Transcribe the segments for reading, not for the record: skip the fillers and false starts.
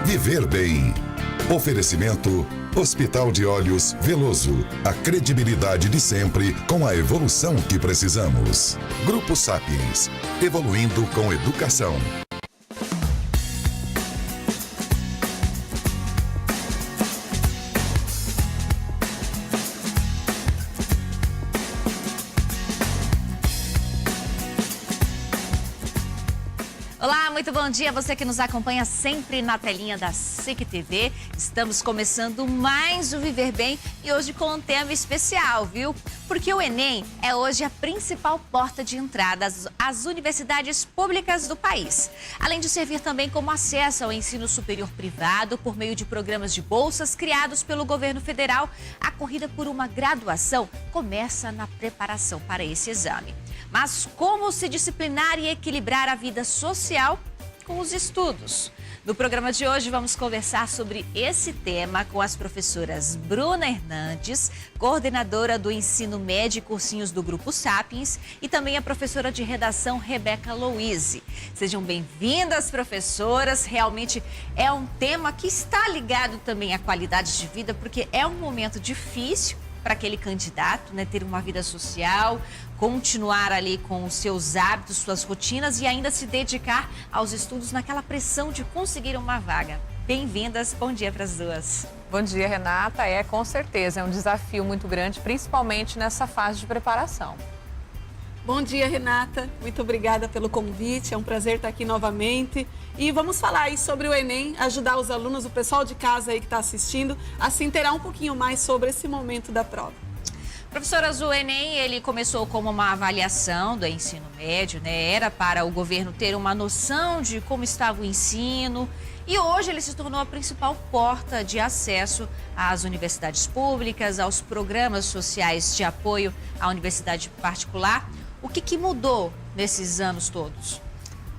Viver Bem. Oferecimento Hospital de Olhos Veloso. A credibilidade de sempre com a evolução que precisamos. Grupo Sapiens. Evoluindo com educação. Olá, muito bom dia, você que nos acompanha sempre na telinha da SIC TV. Estamos começando mais o Viver Bem e hoje com um tema especial, viu? Porque o Enem é hoje a principal porta de entrada às universidades públicas do país. Além de servir também como acesso ao ensino superior privado por meio de programas de bolsas criados pelo governo federal, a corrida por uma graduação começa na preparação para esse exame. Mas como se disciplinar e equilibrar a vida social com os estudos? No programa de hoje vamos conversar sobre esse tema com as professoras Bruna Hernandes, coordenadora do ensino médio e cursinhos do Grupo Sapiens, e também a professora de redação Rebeca Louise. Sejam bem-vindas, professoras. Realmente é um tema que está ligado também à qualidade de vida, porque é um momento difícil para aquele candidato, né, ter uma vida social, continuar ali com os seus hábitos, suas rotinas e ainda se dedicar aos estudos naquela pressão de conseguir uma vaga. Bem-vindas, bom dia para as duas. Bom dia, Renata. Com certeza, é um desafio muito grande, principalmente nessa fase de preparação. Bom dia, Renata. Muito obrigada pelo convite. É um prazer estar aqui novamente. E vamos falar aí sobre o Enem, ajudar os alunos, o pessoal de casa aí que está assistindo, a se inteirar um pouquinho mais sobre esse momento da prova. Professoras, o Enem, ele começou como uma avaliação do ensino médio, né? Era para o governo ter uma noção de como estava o ensino. E hoje ele se tornou a principal porta de acesso às universidades públicas, aos programas sociais de apoio à universidade particular. O que mudou nesses anos todos?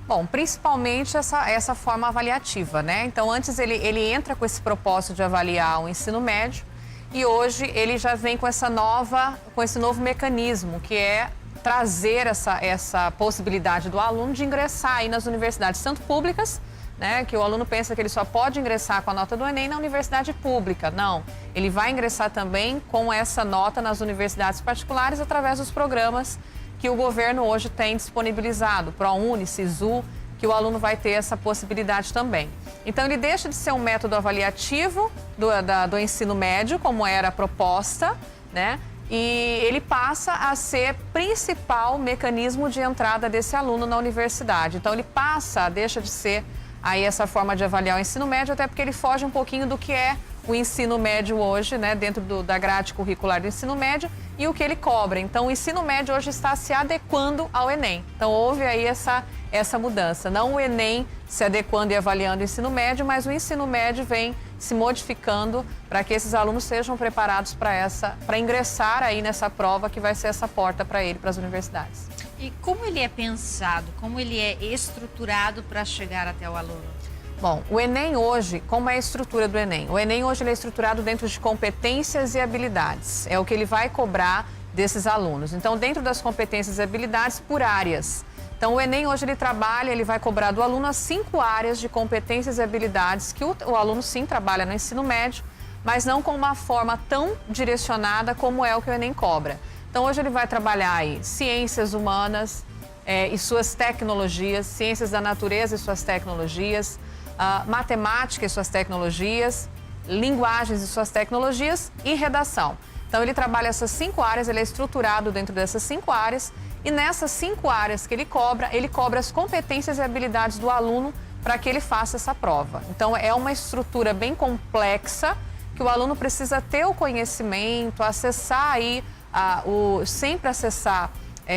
Bom, principalmente essa forma avaliativa, né? Então, antes ele entra com esse propósito de avaliar o ensino médio e hoje ele já vem com esse novo mecanismo, que é trazer essa possibilidade do aluno de ingressar aí nas universidades, tanto públicas, né, que o aluno pensa que ele só pode ingressar com a nota do Enem na universidade pública. Não, ele vai ingressar também com essa nota nas universidades particulares através dos programas que o governo hoje tem disponibilizado, ProUni, SISU, que o aluno vai ter essa possibilidade também. Então, ele deixa de ser um método avaliativo do ensino médio, como era a proposta, né? E ele passa a ser principal mecanismo de entrada desse aluno na universidade. Então, ele deixa de ser aí essa forma de avaliar o ensino médio, até porque ele foge um pouquinho do que é o ensino médio hoje, né, dentro da grade curricular do ensino médio e o que ele cobra. Então, o ensino médio hoje está se adequando ao Enem. Então, houve aí essa mudança. Não o Enem se adequando e avaliando o ensino médio, mas o ensino médio vem se modificando para que esses alunos sejam preparados para ingressar aí nessa prova que vai ser essa porta para ele, para as universidades. E como ele é pensado, como ele é estruturado para chegar até o aluno? Bom, o Enem hoje, como é a estrutura do Enem? O Enem hoje ele é estruturado dentro de competências e habilidades. É o que ele vai cobrar desses alunos. Então, dentro das competências e habilidades, por áreas. Então, o Enem hoje ele vai cobrar do aluno as 5 áreas de competências e habilidades que o aluno sim trabalha no ensino médio, mas não com uma forma tão direcionada como é o que o Enem cobra. Então, hoje ele vai trabalhar aí ciências humanas e suas tecnologias, ciências da natureza e suas tecnologias, matemática e suas tecnologias, linguagens e suas tecnologias e redação. Então, ele trabalha essas 5 áreas, ele é estruturado dentro dessas 5 áreas e nessas 5 áreas que ele cobra as competências e habilidades do aluno para que ele faça essa prova. Então, é uma estrutura bem complexa que o aluno precisa ter o conhecimento, acessar aí, sempre acessar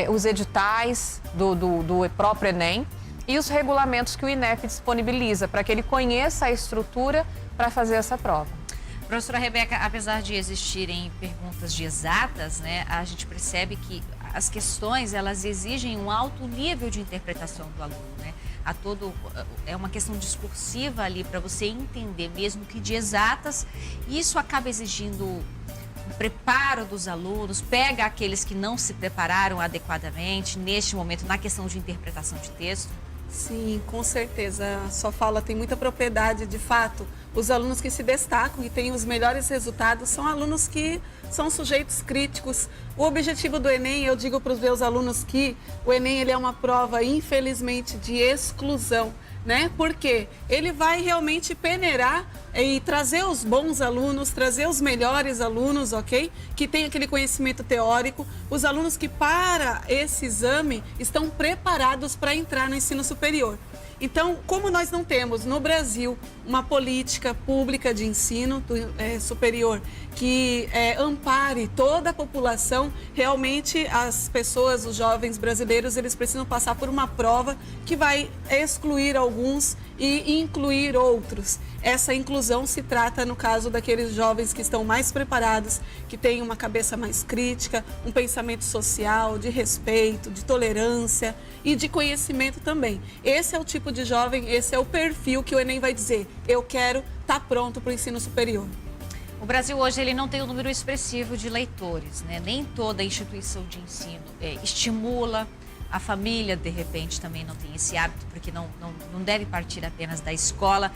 os editais do próprio Enem e os regulamentos que o INEP disponibiliza para que ele conheça a estrutura para fazer essa prova. Professora Rebeca, apesar de existirem perguntas de exatas, né, a gente percebe que as questões, elas exigem um alto nível de interpretação do aluno, né? É uma questão discursiva ali para você entender, mesmo que de exatas, e isso acaba exigindo um preparo dos alunos, pega aqueles que não se prepararam adequadamente neste momento na questão de interpretação de texto. Sim, com certeza. A sua fala tem muita propriedade. De fato, os alunos que se destacam e têm os melhores resultados são alunos que são sujeitos críticos. O objetivo do Enem, eu digo para os meus alunos que o Enem ele é uma prova, infelizmente, de exclusão, né? Porque ele vai realmente peneirar e trazer os bons alunos, trazer os melhores alunos, ok? Que tem aquele conhecimento teórico, os alunos que para esse exame estão preparados para entrar no ensino superior. Então, como nós não temos no Brasil uma política pública de ensino superior que ampare toda a população, realmente as pessoas, os jovens brasileiros, eles precisam passar por uma prova que vai excluir alguns e incluir outros. Essa inclusão se trata, no caso, daqueles jovens que estão mais preparados, que têm uma cabeça mais crítica, um pensamento social, de respeito, de tolerância e de conhecimento também. Esse é o tipo de jovem, esse é o perfil que o Enem vai dizer: eu quero estar pronto para o ensino superior. O Brasil hoje ele não tem um número expressivo de leitores, né? Nem toda instituição de ensino estimula. A família, de repente, também não tem esse hábito, porque não deve partir apenas da escola.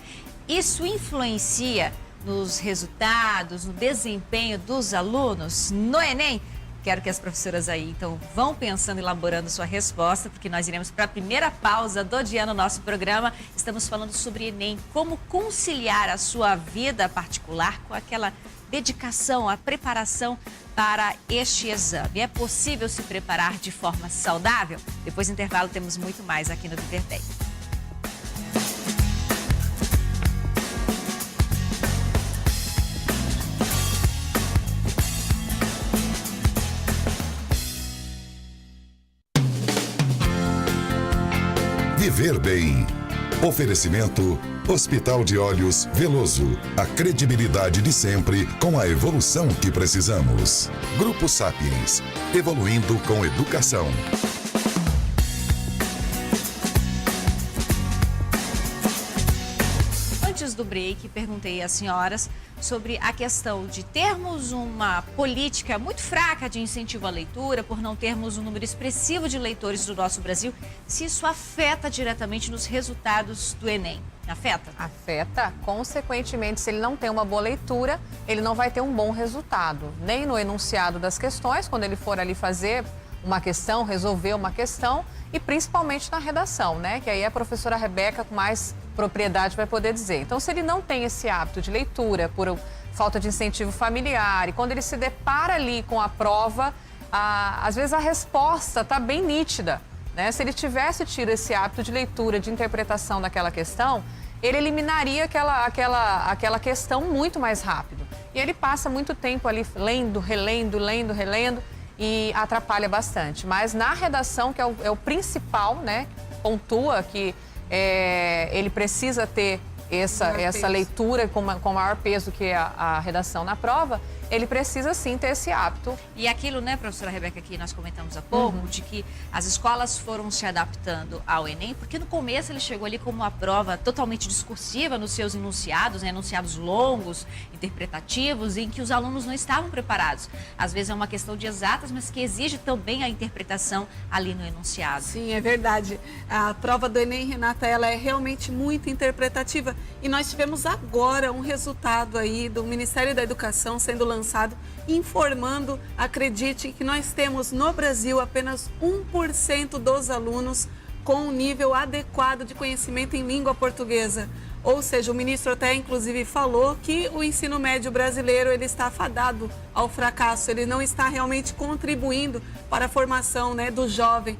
Isso influencia nos resultados, no desempenho dos alunos no Enem? Quero que as professoras aí, então, vão pensando, elaborando sua resposta, porque nós iremos para a primeira pausa do dia no nosso programa. Estamos falando sobre Enem, como conciliar a sua vida particular com aquela dedicação, a preparação para este exame. É possível se preparar de forma saudável? Depois do intervalo temos muito mais aqui no Viver Bem. Viver Bem. Oferecimento Hospital de Olhos Veloso. A credibilidade de sempre com a evolução que precisamos. Grupo Sapiens. Evoluindo com educação. Antes do break, perguntei às senhoras sobre a questão de termos uma política muito fraca de incentivo à leitura, por não termos um número expressivo de leitores do nosso Brasil, se isso afeta diretamente nos resultados do Enem. Afeta? Afeta. Consequentemente, se ele não tem uma boa leitura, ele não vai ter um bom resultado. Nem no enunciado das questões, quando ele for ali fazer uma questão, resolver uma questão, e principalmente na redação, né? Que aí a professora Rebeca, com mais propriedade, vai poder dizer. Então, se ele não tem esse hábito de leitura, por falta de incentivo familiar, e quando ele se depara ali com a prova, às vezes a resposta está bem nítida, né? Se ele tivesse tido esse hábito de leitura, de interpretação daquela questão, ele eliminaria aquela questão muito mais rápido. E ele passa muito tempo ali lendo, relendo, e atrapalha bastante. Mas na redação, que é o principal, né? Pontua que ele precisa ter essa leitura com maior peso que a redação na prova, ele precisa sim ter esse hábito. E aquilo, né, professora Rebeca, que nós comentamos há pouco, de que as escolas foram se adaptando ao Enem, porque no começo ele chegou ali como uma prova totalmente discursiva nos seus enunciados, né, enunciados longos, interpretativos, em que os alunos não estavam preparados. Às vezes é uma questão de exatas, mas que exige também a interpretação ali no enunciado. Sim, é verdade. A prova do Enem, Renata, ela é realmente muito interpretativa. E nós tivemos agora um resultado aí do Ministério da Educação sendo lançado, informando, acredite, que nós temos no Brasil apenas 1% dos alunos com um nível adequado de conhecimento em língua portuguesa. Ou seja, o ministro até inclusive falou que o ensino médio brasileiro ele está fadado ao fracasso, ele não está realmente contribuindo para a formação, né, do jovem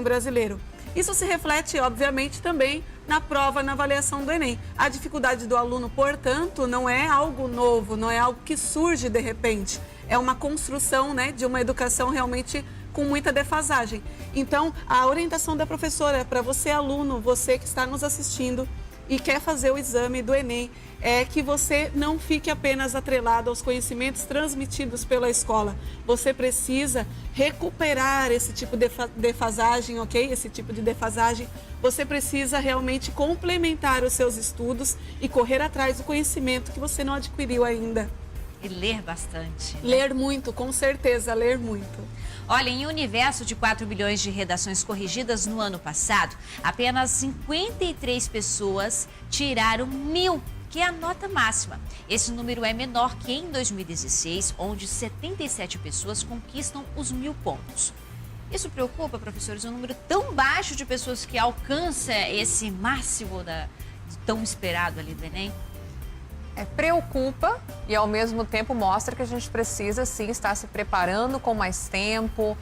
brasileiro. Isso se reflete, obviamente, também na prova, na avaliação do Enem. A dificuldade do aluno, portanto, não é algo novo, não é algo que surge de repente. É uma construção, né, de uma educação realmente com muita defasagem. Então, a orientação da professora para você, aluno, você que está nos assistindo e quer fazer o exame do Enem, é que você não fique apenas atrelado aos conhecimentos transmitidos pela escola. Você precisa recuperar esse tipo de defasagem, ok? Esse tipo de defasagem. Você precisa realmente complementar os seus estudos e correr atrás do conhecimento que você não adquiriu ainda. E ler bastante. Ler muito, com certeza, ler muito. Olha, em um universo de 4 milhões de redações corrigidas no ano passado, apenas 53 pessoas tiraram 1000, que é a nota máxima. Esse número é menor que em 2016, onde 77 pessoas conquistam os 1000 pontos. Isso preocupa, professores, um número tão baixo de pessoas que alcança esse máximo tão esperado ali do Enem? Preocupa e, ao mesmo tempo, mostra que a gente precisa, sim, estar se preparando com mais tempo,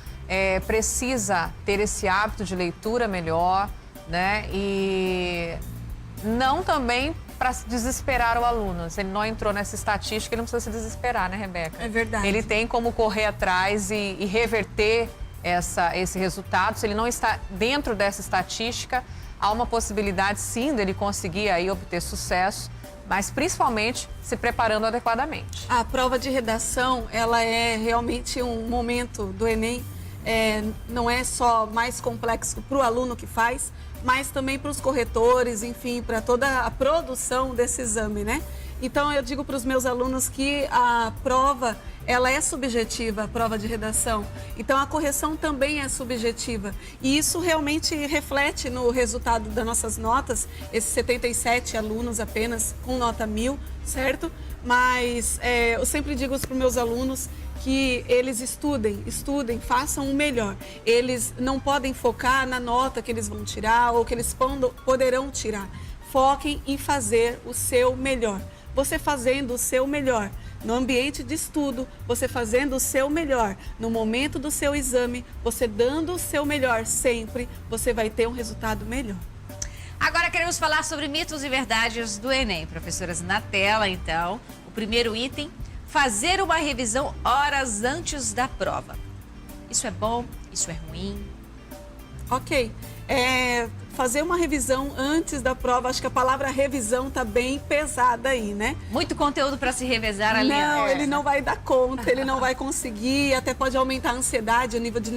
precisa ter esse hábito de leitura melhor, né? E não também para desesperar o aluno. Se ele não entrou nessa estatística, ele não precisa se desesperar, né, Rebeca? É verdade. Ele tem como correr atrás e reverter esse resultado. Se ele não está dentro dessa estatística, há uma possibilidade, sim, dele conseguir aí obter sucesso, mas principalmente se preparando adequadamente. A prova de redação, ela é realmente um momento do Enem, não é só mais complexo para o aluno que faz, mas também para os corretores, enfim, para toda a produção desse exame, né? Então, eu digo para os meus alunos que a prova, ela é subjetiva, a prova de redação. Então, a correção também é subjetiva. E isso realmente reflete no resultado das nossas notas, esses 77 alunos apenas com nota 1000, certo? Mas eu sempre digo para os meus alunos que eles estudem, façam o melhor. Eles não podem focar na nota que eles vão tirar ou que eles poderão tirar. Foquem em fazer o seu melhor. Você fazendo o seu melhor no ambiente de estudo, você fazendo o seu melhor no momento do seu exame, você dando o seu melhor sempre, você vai ter um resultado melhor. Agora queremos falar sobre mitos e verdades do Enem. Professoras, na tela, então, o primeiro item, fazer uma revisão horas antes da prova. Isso é bom? Isso é ruim? Ok. Fazer uma revisão antes da prova, acho que a palavra revisão tá bem pesada aí, né? Muito conteúdo para se revezar ali. Não, ele não vai dar conta, ele não vai conseguir, até pode aumentar a ansiedade, o nível de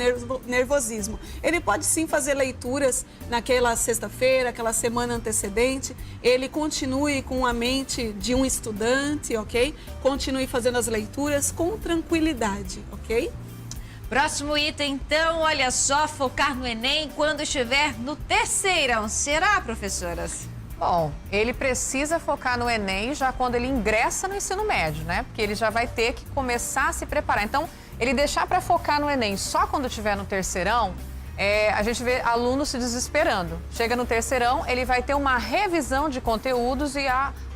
nervosismo. Ele pode sim fazer leituras naquela sexta-feira, aquela semana antecedente, ele continue com a mente de um estudante, ok? Continue fazendo as leituras com tranquilidade, ok? Próximo item, então, olha só, focar no Enem quando estiver no terceirão. Será, professoras? Bom, ele precisa focar no Enem já quando ele ingressa no ensino médio, né? Porque ele já vai ter que começar a se preparar. Então, ele deixar para focar no Enem só quando estiver no terceirão, a gente vê alunos se desesperando. Chega no terceirão, ele vai ter uma revisão de conteúdos e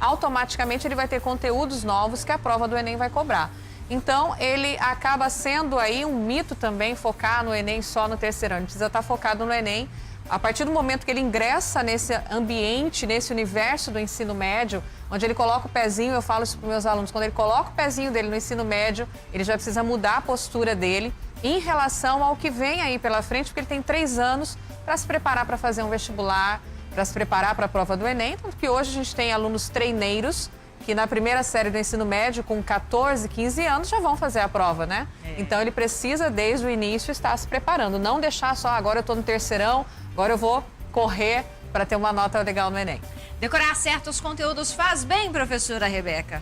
automaticamente ele vai ter conteúdos novos que a prova do Enem vai cobrar. Então, ele acaba sendo aí um mito também focar no Enem só no terceirão. Ele precisa estar focado no Enem. A partir do momento que ele ingressa nesse ambiente, nesse universo do ensino médio, onde ele coloca o pezinho, eu falo isso para os meus alunos, quando ele coloca o pezinho dele no ensino médio, ele já precisa mudar a postura dele em relação ao que vem aí pela frente, porque ele tem 3 anos para se preparar para fazer um vestibular, para se preparar para a prova do Enem, tanto que hoje a gente tem alunos treineiros que na primeira série do ensino médio, com 14, 15 anos, já vão fazer a prova, né? Então, ele precisa, desde o início, estar se preparando. Não deixar só, agora eu estou no terceirão, agora eu vou correr para ter uma nota legal no Enem. Decorar certos conteúdos faz bem, professora Rebeca?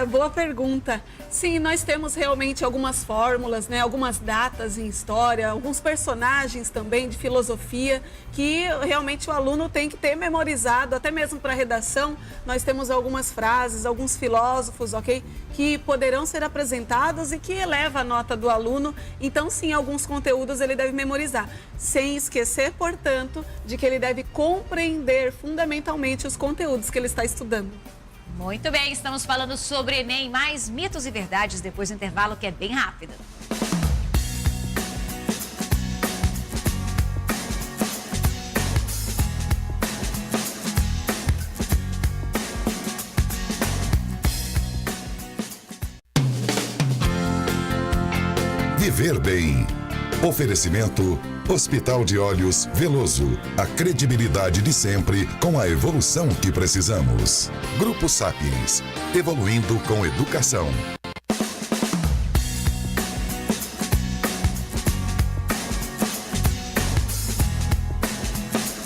Boa pergunta. Sim, nós temos realmente algumas fórmulas, né? Algumas datas em história, alguns personagens também de filosofia que realmente o aluno tem que ter memorizado, até mesmo para redação. Nós temos algumas frases, alguns filósofos, ok? Que poderão ser apresentados e que eleva a nota do aluno. Então, sim, alguns conteúdos ele deve memorizar, sem esquecer, portanto, de que ele deve compreender fundamentalmente os conteúdos que ele está estudando. Muito bem, estamos falando sobre Enem, mais mitos e verdades depois do intervalo, que é bem rápido. Viver bem. Oferecimento Hospital de Olhos Veloso. A credibilidade de sempre com a evolução que precisamos. Grupo Sapiens. Evoluindo com educação.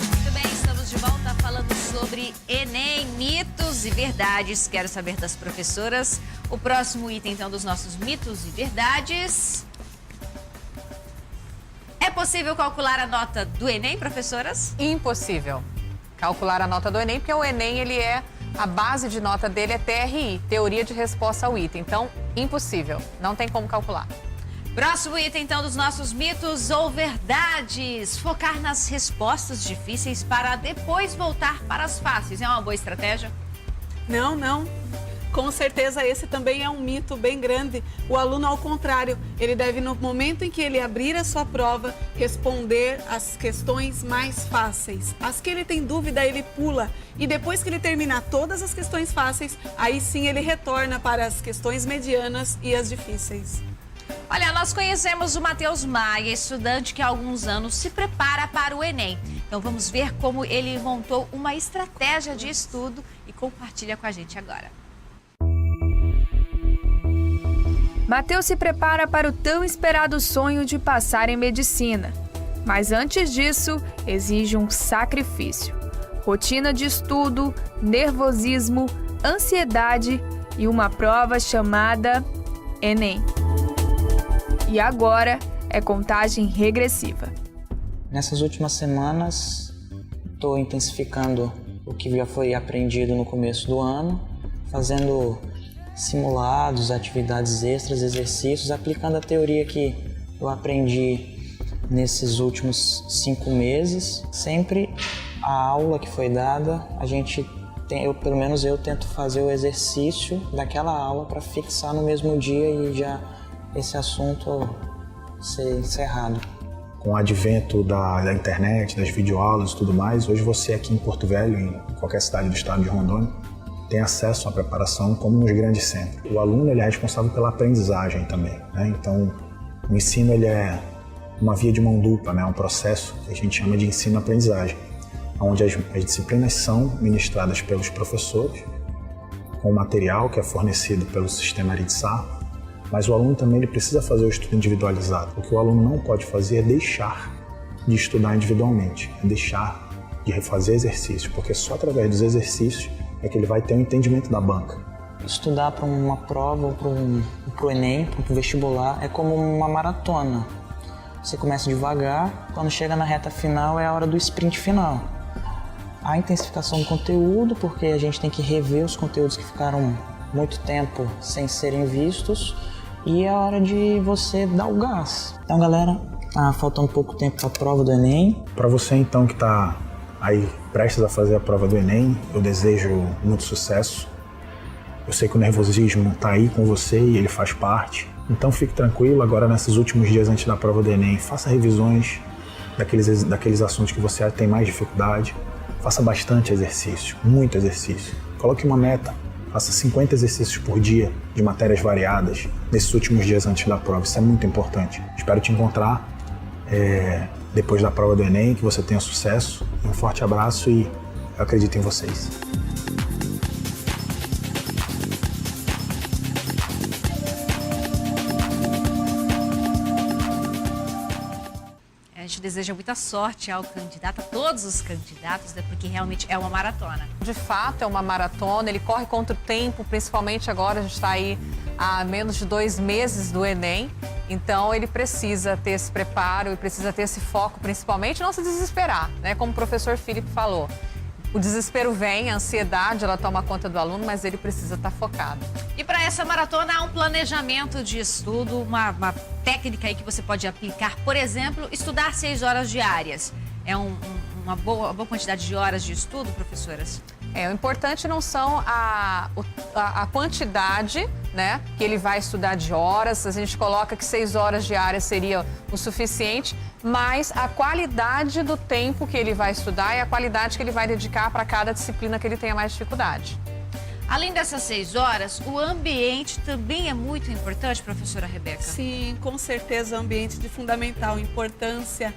Muito bem, estamos de volta falando sobre Enem, mitos e verdades. Quero saber das professoras O próximo item, então, dos nossos mitos e verdades. É possível calcular a nota do Enem, professoras? Impossível calcular a nota do Enem, porque o Enem, a base de nota dele é TRI, Teoria de Resposta ao Item. Então, impossível, não tem como calcular. Próximo item, então, dos nossos mitos ou verdades. Focar nas respostas difíceis para depois voltar para as fáceis. É uma boa estratégia? Não, não. Com certeza esse também é um mito bem grande. O aluno, ao contrário, ele deve, no momento em que ele abrir a sua prova, responder as questões mais fáceis. As que ele tem dúvida, ele pula. E depois que ele terminar todas as questões fáceis, aí sim ele retorna para as questões medianas e as difíceis. Olha, nós conhecemos o Matheus Maia, estudante que há alguns anos se prepara para o Enem. Então vamos ver como ele montou uma estratégia de estudo e compartilha com a gente agora. Matheus se prepara para o tão esperado sonho de passar em medicina. Mas antes disso, exige um sacrifício. Rotina de estudo, nervosismo, ansiedade e uma prova chamada Enem. E agora é contagem regressiva. Nessas últimas semanas, estou intensificando o que já foi aprendido no começo do ano, fazendo simulados, atividades extras, exercícios, aplicando a teoria que eu aprendi nesses últimos 5 meses. Sempre a aula que foi dada, pelo menos eu tento fazer o exercício daquela aula para fixar no mesmo dia e já esse assunto ser encerrado. Com o advento da internet, das videoaulas e tudo mais, hoje você aqui em Porto Velho, em qualquer cidade do estado de Rondônia, tem acesso à preparação como nos grandes centros. O aluno ele é responsável pela aprendizagem também, né? Então, o ensino ele é uma via de mão dupla, né? Um processo que a gente chama de ensino-aprendizagem, onde as disciplinas são ministradas pelos professores, com o material que é fornecido pelo sistema Aritsar, mas o aluno também ele precisa fazer o estudo individualizado. O que o aluno não pode fazer é deixar de estudar individualmente, é deixar de refazer exercícios, porque só através dos exercícios é que ele vai ter um entendimento da banca. Estudar para uma prova ou para o Enem, para o vestibular, é como uma maratona. Você começa devagar, quando chega na reta final é a hora do sprint final. A intensificação do conteúdo, porque a gente tem que rever os conteúdos que ficaram muito tempo sem serem vistos, e é a hora de você dar o gás. Então, galera, falta um pouco tempo para a prova do Enem. Para você, então, que está aí prestes a fazer a prova do Enem, eu desejo muito sucesso. Eu sei que o nervosismo está aí com você e ele faz parte. Então fique tranquilo, agora nesses últimos dias antes da prova do Enem, faça revisões daqueles assuntos que você tem mais dificuldade. Faça bastante exercício, muito exercício. Coloque uma meta, faça 50 exercícios por dia de matérias variadas nesses últimos dias antes da prova. Isso é muito importante. Espero te encontrar depois da prova do Enem, que você tenha sucesso. Um forte abraço e eu acredito em vocês. A gente deseja muita sorte ao candidato, a todos os candidatos, né, porque realmente é uma maratona. De fato, é uma maratona, ele corre contra o tempo, principalmente agora, a gente está aí há menos de 2 meses do Enem. Então, ele precisa ter esse preparo e precisa ter esse foco, principalmente, não se desesperar, né? Como o professor Felipe falou. O desespero vem, a ansiedade, ela toma conta do aluno, mas ele precisa estar focado. E para essa maratona há um planejamento de estudo, uma técnica aí que você pode aplicar. Por exemplo, estudar 6 horas diárias. É uma boa quantidade de horas de estudo, professoras? O importante não são a quantidade, né, que ele vai estudar de horas. A gente coloca que 6 horas diárias seria o suficiente, mas a qualidade do tempo que ele vai estudar e a qualidade que ele vai dedicar para cada disciplina que ele tenha mais dificuldade. Além dessas 6 horas, o ambiente também é muito importante, professora Rebeca? Sim, com certeza o ambiente de fundamental importância.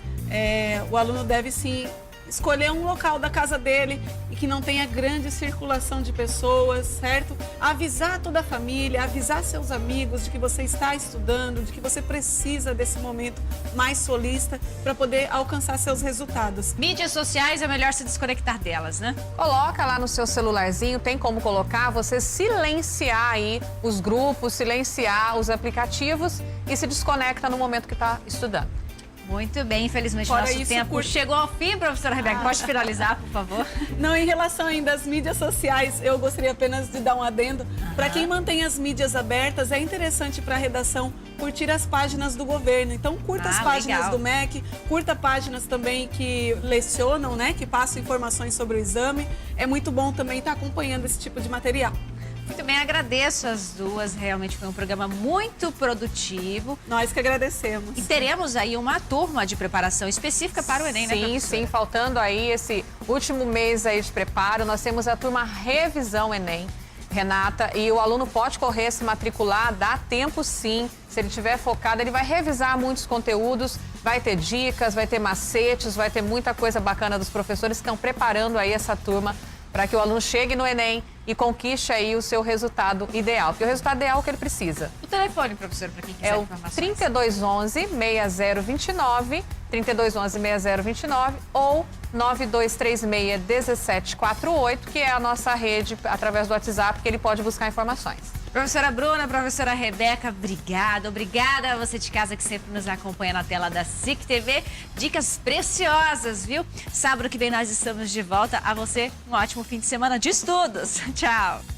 O aluno deve sim escolher um local da casa dele e que não tenha grande circulação de pessoas, certo? Avisar toda a família, avisar seus amigos de que você está estudando, de que você precisa desse momento mais solista para poder alcançar seus resultados. Mídias sociais é melhor se desconectar delas, né? Coloca lá no seu celularzinho, tem como colocar, você silenciar aí os grupos, silenciar os aplicativos e se desconecta no momento que está estudando. Muito bem, infelizmente Fora nosso isso, tempo chegou ao fim, professora Rebeca. Pode finalizar, por favor? Não, em relação ainda às mídias sociais, eu gostaria apenas de dar um adendo. Para quem mantém as mídias abertas, é interessante para a redação curtir as páginas do governo. Então, curta as páginas legal. do MEC, curta páginas também que lecionam, né, que passam informações sobre o exame. É muito bom também estar acompanhando esse tipo de material. Muito bem, agradeço as duas. Realmente foi um programa muito produtivo. Nós que agradecemos. E teremos aí uma turma de preparação específica para o Enem, né, professora? Sim, faltando aí esse último mês aí de preparo, nós temos a turma Revisão Enem, Renata, e o aluno pode correr, se matricular, dá tempo sim. Se ele estiver focado, ele vai revisar muitos conteúdos, vai ter dicas, vai ter macetes, vai ter muita coisa bacana dos professores que estão preparando aí essa turma para que o aluno chegue no Enem e conquiste aí o seu resultado ideal, porque o resultado ideal é o que ele precisa. O telefone, professora, para quem quiser É o informações. 3211-6029, 3211-6029 ou 9236-1748, que é a nossa rede através do WhatsApp, que ele pode buscar informações. Professora Bruna, professora Rebeca, obrigada. Obrigada a você de casa que sempre nos acompanha na tela da SIC TV. Dicas preciosas, viu? Sábado que vem nós estamos de volta. A você, um ótimo fim de semana de estudos. Tchau.